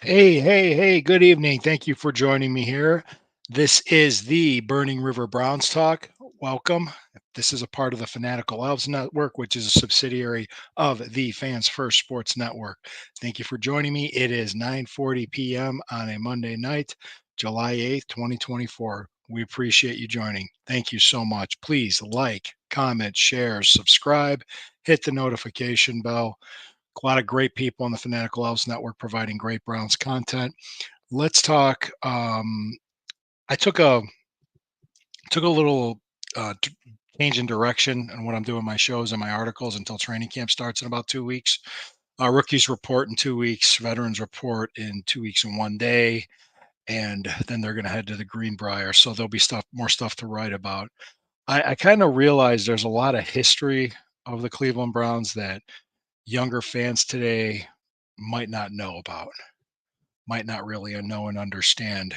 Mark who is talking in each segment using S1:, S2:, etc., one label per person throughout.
S1: Hey, good evening. Thank you for joining me here. This is the Burning River Browns Talk. Welcome. This is a part of the Fanatical Elves Network, which is a subsidiary of the Fans First Sports Network. Thank you for joining me. It is 9:40 p.m. on a Monday night, July 8th, 2024. We appreciate you joining. Thank you so much. Please like, comment, share, subscribe, hit the notification bell. A lot of great people on the Fanatical Elves Network providing great Browns content. Let's talk. I took a little change in direction on what I'm doing my shows and my articles until training camp starts in about 2 weeks. Rookies report in 2 weeks, veterans report in 2 weeks and one day, and then they're going to head to the Greenbrier. So there'll be more stuff to write about. I kind of realized there's a lot of history of the Cleveland Browns that younger fans today might not know about, might not really know and understand.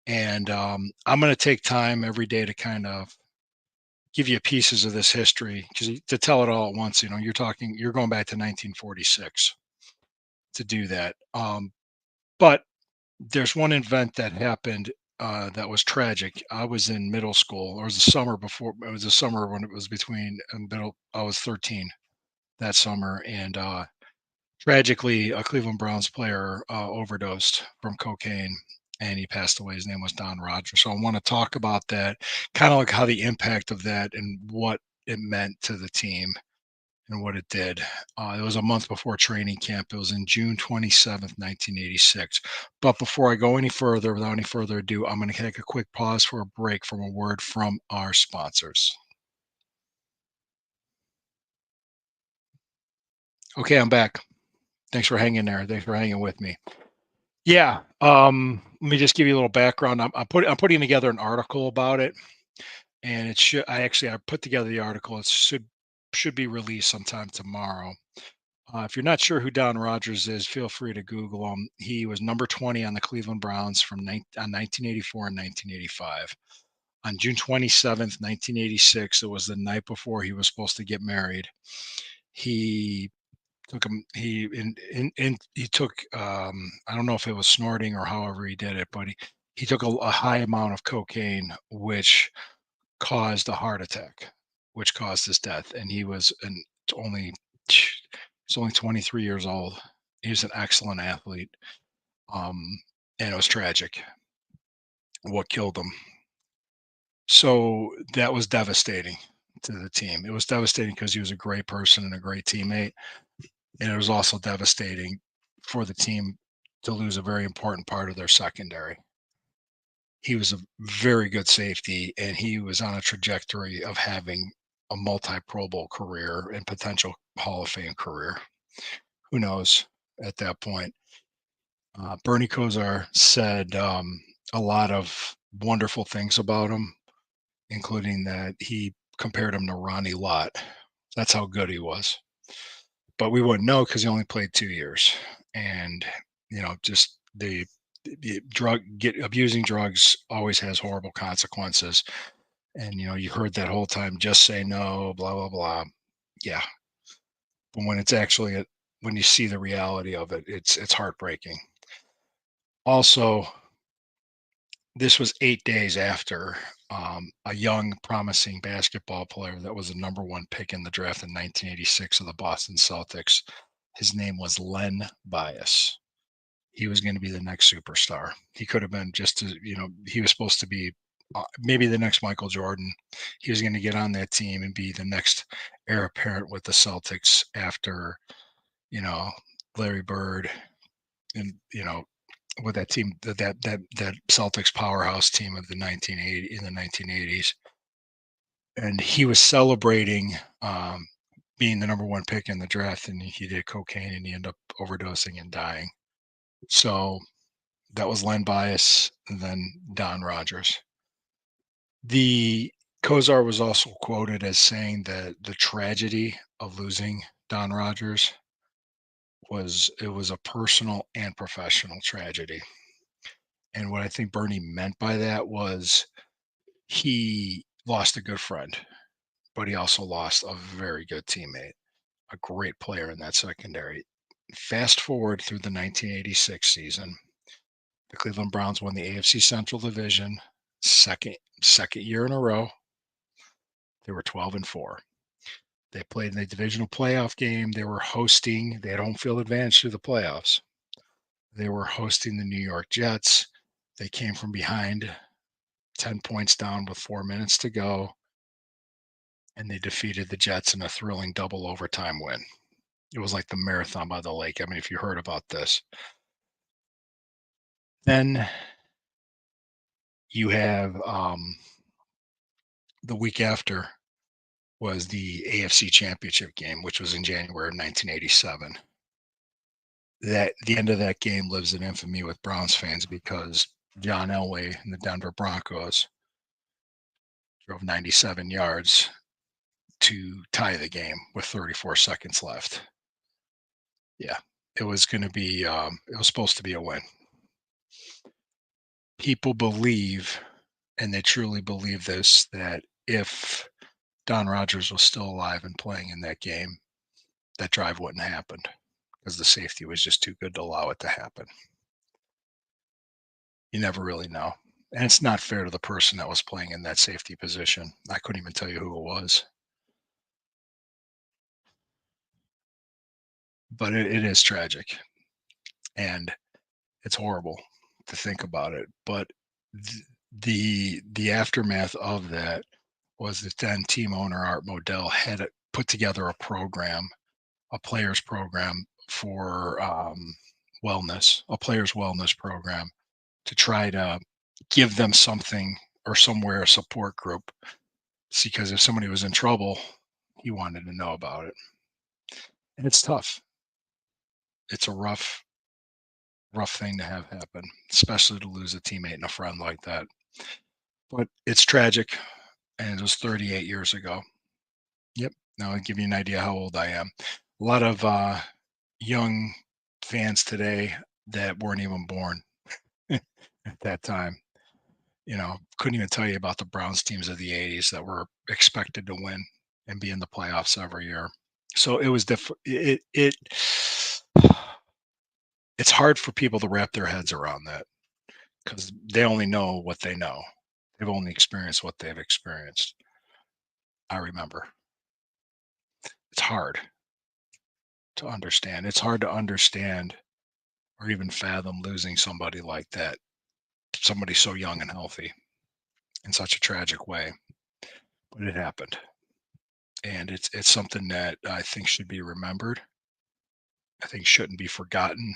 S1: And I'm going to take time every day to kind of give you pieces of this history because to tell it all at once, you're going back to 1946 to do that. But there's one event that happened that was tragic. I was in middle school, or it was the summer before. It was the summer when it was between middle. I was 13 that summer, and tragically, a Cleveland Browns player overdosed from cocaine and he passed away. His name was Don Rogers. So I want to talk about that, kind of like how the impact of that and what it meant to the team and what it did. It was a month before training camp. It was in June 27th, 1986. But before I go any further, without any further ado, I'm going to take a quick pause for a break from a word from our sponsors. Okay, I'm back. Thanks for hanging there. Thanks for hanging with me. Yeah. Let me just give you a little background. I'm putting together an article about it, and it should. I put together the article. It should be released sometime tomorrow. If you're not sure who Don Rogers is, feel free to Google him. He was number 20 on the Cleveland Browns from 1984 and 1985. On June 27th, 1986, it was the night before he was supposed to get married. He took him he took I don't know if it was snorting or however he did it, but he took a high amount of cocaine, which caused a heart attack, which caused his death. And only he's only 23 years old. He was an excellent athlete. um and it was tragic what killed him. So that was devastating to the team. It was devastating because he was a great person and a great teammate. And it was also devastating for the team to lose a very important part of their secondary. He was a very good safety, and he was on a trajectory of having a multi-Pro Bowl career and potential Hall of Fame career. Who knows at that point? Bernie Kosar said a lot of wonderful things about him, including that he compared him to Ronnie Lott. That's how good he was. But we wouldn't know because he only played 2 years. And, just the abusing drugs always has horrible consequences. And, you heard that whole time, just say no, blah, blah, blah. Yeah. But when you see the reality of it, it's heartbreaking. Also, this was 8 days after a young, promising basketball player that was the number one pick in the draft in 1986 of the Boston Celtics. His name was Len Bias. He was going to be the next superstar. He could have been he was supposed to be maybe the next Michael Jordan. He was going to get on that team and be the next heir apparent with the Celtics after, Larry Bird and, with that team, that Celtics powerhouse team of the 1980s. And he was celebrating being the number one pick in the draft, and he did cocaine and he ended up overdosing and dying. So that was Len Bias and then Don Rogers. The Kozar was also quoted as saying that the tragedy of losing Don Rogers was a personal and professional tragedy. And what I think Bernie meant by that was he lost a good friend, but he also lost a very good teammate, a great player in that secondary. Fast forward through the 1986 season, the Cleveland Browns won the AFC Central Division, second year in a row. They were 12-4. They played in the divisional playoff game. They had home field advantage through the playoffs. They were hosting the New York Jets. They came from behind 10 points down with 4 minutes to go, and they defeated the Jets in a thrilling double overtime win. It was like the marathon by the lake. I mean, if you heard about this. Then you have the week after was the AFC Championship game, which was in January of 1987. That the end of that game lives in infamy with Browns fans because John Elway and the Denver Broncos drove 97 yards to tie the game with 34 seconds left. Yeah, it was going to be. It was supposed to be a win. People believe, and they truly believe this, that if Don Rogers was still alive and playing in that game, that drive wouldn't have happened because the safety was just too good to allow it to happen. You never really know. And it's not fair to the person that was playing in that safety position. I couldn't even tell you who it was. But it is tragic and it's horrible to think about it. But the aftermath of that was that then team owner Art Modell had put together a program, a players program for wellness, a players wellness program to try to give them something or somewhere a support group. Because if somebody was in trouble, he wanted to know about it. And it's tough. It's a rough thing to have happen, especially to lose a teammate and a friend like that. But it's tragic, and it was 38 years ago. Yep. Now I'll give you an idea how old I am. A lot of young fans today that weren't even born at that time. Couldn't even tell you about the Browns teams of the 80s that were expected to win and be in the playoffs every year. So it was it's hard for people to wrap their heads around that because they only know what they know. They've only experienced what they've experienced. I remember. It's hard to understand. It's hard to understand or even fathom losing somebody like that, somebody so young and healthy in such a tragic way. But it happened. And it's something that I think should be remembered. I think shouldn't be forgotten.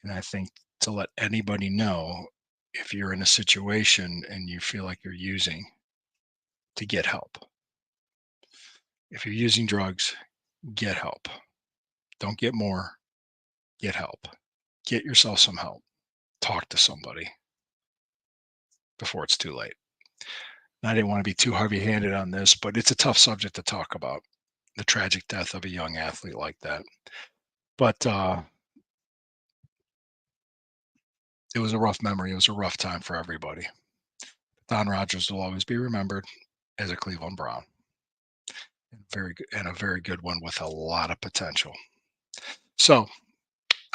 S1: And I think to let anybody know if you're in a situation and you feel like you're using, to get help. If you're using drugs, get help. Don't get more, get help. Get yourself some help. Talk to somebody before it's too late. And I didn't want to be too heavy handed on this, but it's a tough subject to talk about, the tragic death of a young athlete like that. But it was a rough memory. It was a rough time for everybody. Don Rogers will always be remembered as a Cleveland Brown. And a very good one with a lot of potential. So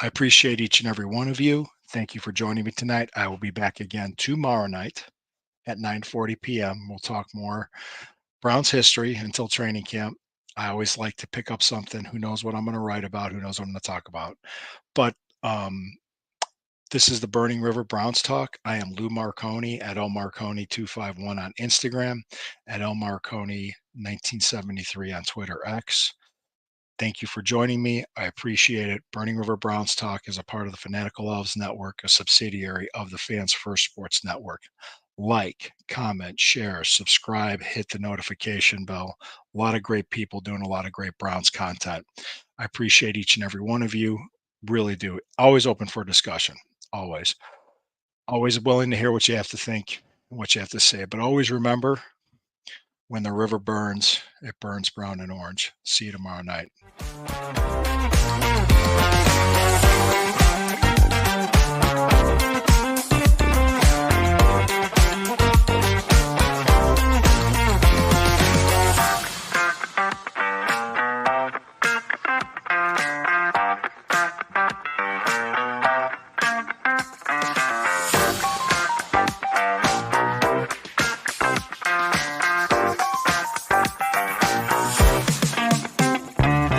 S1: I appreciate each and every one of you. Thank you for joining me tonight. I will be back again tomorrow night at 9:40 p.m. We'll talk more Browns history until training camp. I always like to pick up something. Who knows what I'm going to write about? Who knows what I'm going to talk about? But this is the Burning River Browns Talk. I am Lou Marconi at lmarconi251 on Instagram, at lmarconi1973 on Twitter X. Thank you for joining me. I appreciate it. Burning River Browns Talk is a part of the Fanatical Elves Network, a subsidiary of the Fans First Sports Network. like, comment, share, subscribe, hit the notification bell. A lot of great people doing a lot of great Browns content. I appreciate each and every one of you. Really do. Always open for discussion. Always. Always willing to hear what you have to think, what you have to say. But always remember, when the river burns, it burns brown and orange. See you tomorrow night.